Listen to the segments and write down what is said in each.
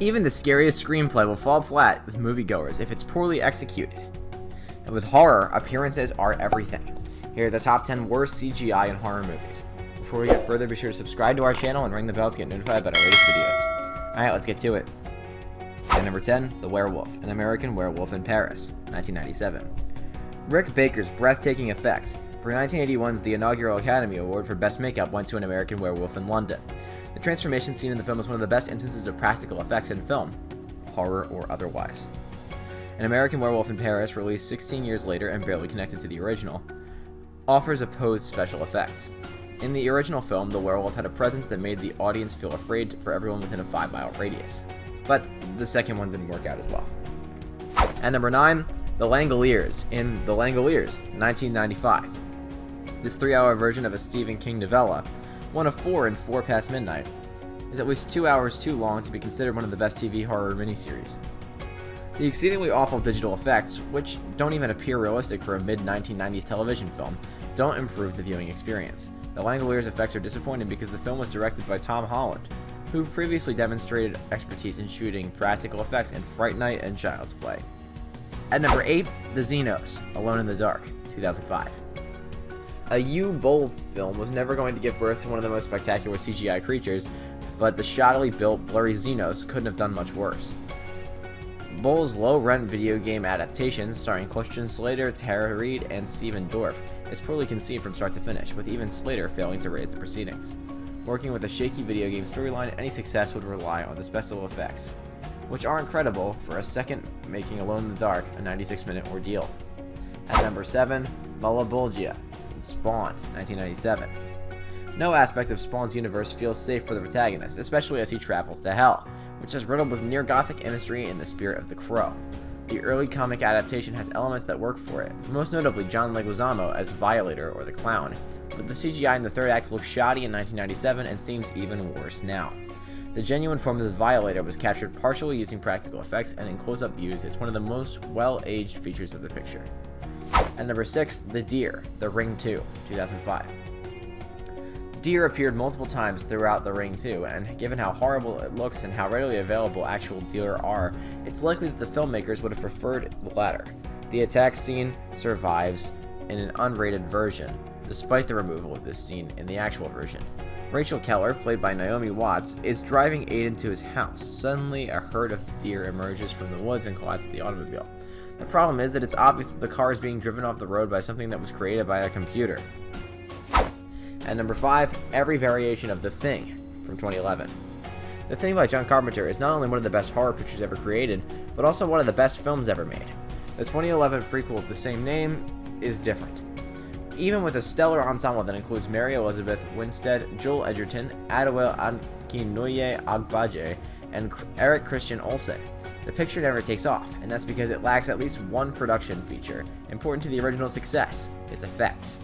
Even the scariest screenplay will fall flat with moviegoers if it's poorly executed. And with horror, appearances are everything. Here are the top 10 worst CGI in horror movies. Before we get further, be sure to subscribe to our channel and ring the bell to get notified about our latest videos. Alright, let's get to it. At number 10, The Werewolf, An American Werewolf in Paris, 1997. Rick Baker's breathtaking effects for 1981's the inaugural Academy Award for Best Makeup went to An American Werewolf in London. The transformation scene in the film is one of the best instances of practical effects in film, horror or otherwise. An American Werewolf in Paris, released 16 years later and barely connected to the original, offers opposed special effects. In the original film, the werewolf had a presence that made the audience feel afraid for everyone within a 5-mile radius. But the second one didn't work out as well. At number 9, The Langoliers in The Langoliers, 1995. This 3-hour version of a Stephen King novella, one of 4 in 4 Past Midnight, is at least 2 hours too long to be considered one of the best TV horror miniseries. The exceedingly awful digital effects, which don't even appear realistic for a mid-1990s television film, don't improve the viewing experience. The Langoliers' effects are disappointing because the film was directed by Tom Holland, who previously demonstrated expertise in shooting practical effects in Fright Night and Child's Play. At number 8, The Xenos, Alone in the Dark, 2005. A U-Bowl film was never going to give birth to one of the most spectacular CGI creatures, but the shoddily built, blurry Xenos couldn't have done much worse. Bowles' low-rent video game adaptation, starring Christian Slater, Tara Reid, and Stephen Dorff, is poorly conceived from start to finish, with even Slater failing to raise the proceedings. Working with a shaky video game storyline, any success would rely on the special effects, which are incredible for a second making Alone in the Dark a 96-minute ordeal. At number 7, Malebolgia, Spawn, 1997. No aspect of Spawn's universe feels safe for the protagonist, especially as he travels to Hell, which is riddled with near-gothic imagery in the spirit of The Crow. The early comic adaptation has elements that work for it, most notably John Leguizamo as Violator or the Clown, but the CGI in the third act looked shoddy in 1997 and seems even worse now. The genuine form of the Violator was captured partially using practical effects, and in close-up views, it's one of the most well-aged features of the picture. At number 6, The Deer, The Ring 2, 2005. Deer appeared multiple times throughout The Ring 2, and given how horrible it looks and how readily available actual deer are, it's likely that the filmmakers would have preferred the latter. The attack scene survives in an unrated version, despite the removal of this scene in the actual version. Rachel Keller, played by Naomi Watts, is driving Aiden to his house. Suddenly, a herd of deer emerges from the woods and collides with the automobile. The problem is that it's obvious that the car is being driven off the road by something that was created by a computer. At number 5, every variation of The Thing, from 2011. The Thing by John Carpenter is not only one of the best horror pictures ever created, but also one of the best films ever made. The 2011 prequel of the same name is different. Even with a stellar ensemble that includes Mary Elizabeth Winstead, Joel Edgerton, Adewale Akinnuoye Agbaje, and Eric Christian Olsen, the picture never takes off, and that's because it lacks at least one production feature important to the original's success: its effects.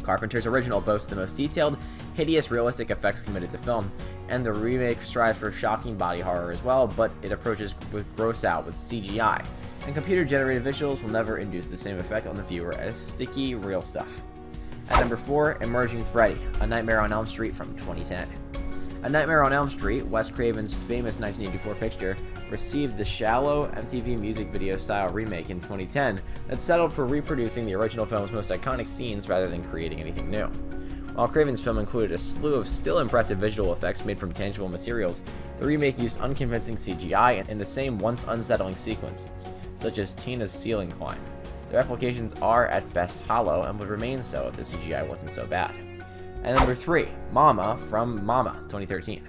Carpenter's original boasts the most detailed, hideous, realistic effects committed to film, and the remake strives for shocking body horror as well, but it approaches with gross out with CGI, and computer-generated visuals will never induce the same effect on the viewer as sticky, real stuff. At number 4, Emerging Freddy, A Nightmare on Elm Street from 2010. A Nightmare on Elm Street, Wes Craven's famous 1984 picture, received the shallow MTV music video style remake in 2010 that settled for reproducing the original film's most iconic scenes rather than creating anything new. While Craven's film included a slew of still impressive visual effects made from tangible materials, the remake used unconvincing CGI in the same once unsettling sequences, such as Tina's ceiling climb. The replications are at best hollow and would remain so if the CGI wasn't so bad. And number 3, Mama from Mama, 2013.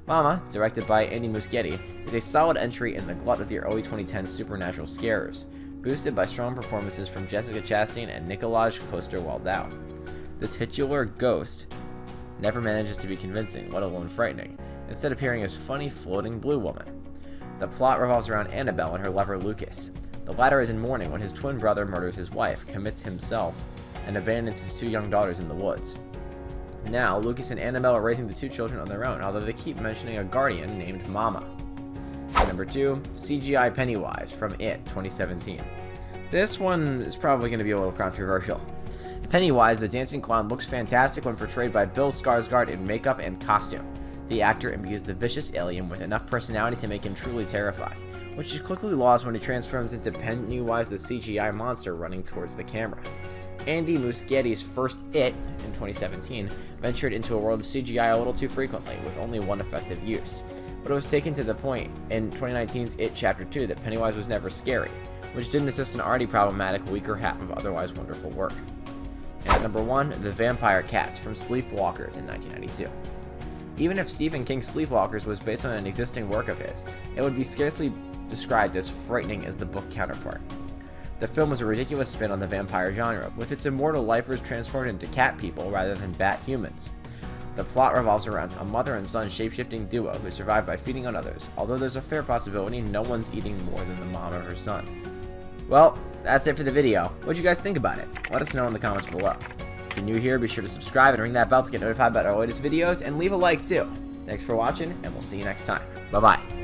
Mama, directed by Andy Muschietti, is a solid entry in the glut of the early 2010s supernatural scarers, boosted by strong performances from Jessica Chastain and Nikolaj Coster-Waldau. The titular ghost never manages to be convincing, let alone frightening, instead appearing as funny floating blue woman. The plot revolves around Annabelle and her lover Lucas. The latter is in mourning when his twin brother murders his wife, commits himself, and abandons his 2 young daughters in the woods. Now, Lucas and Annabelle are raising the 2 children on their own, although they keep mentioning a guardian named Mama. And number 2, CGI Pennywise from It, 2017. This one is probably going to be a little controversial. Pennywise, the dancing clown, looks fantastic when portrayed by Bill Skarsgård in makeup and costume. The actor imbues the vicious alien with enough personality to make him truly terrifying, which is quickly lost when he transforms into Pennywise the CGI monster running towards the camera. Andy Muschietti's first It, in 2017, ventured into a world of CGI a little too frequently, with only one effective use. But it was taken to the point in 2019's It Chapter 2 that Pennywise was never scary, which didn't assist an already problematic weaker half of otherwise wonderful work. And at number 1, The Vampire Cats from Sleepwalkers in 1992. Even if Stephen King's Sleepwalkers was based on an existing work of his, it would be scarcely described as frightening as the book counterpart. The film was a ridiculous spin on the vampire genre, with its immortal lifers transformed into cat people rather than bat humans. The plot revolves around a mother and son shape-shifting duo who survive by feeding on others, although there's a fair possibility no one's eating more than the mom of her son. Well, that's it for the video. What'd you guys think about it? Let us know in the comments below. If you're new here, be sure to subscribe and ring that bell to get notified about our latest videos, and leave a like too. Thanks for watching, and we'll see you next time. Bye-bye.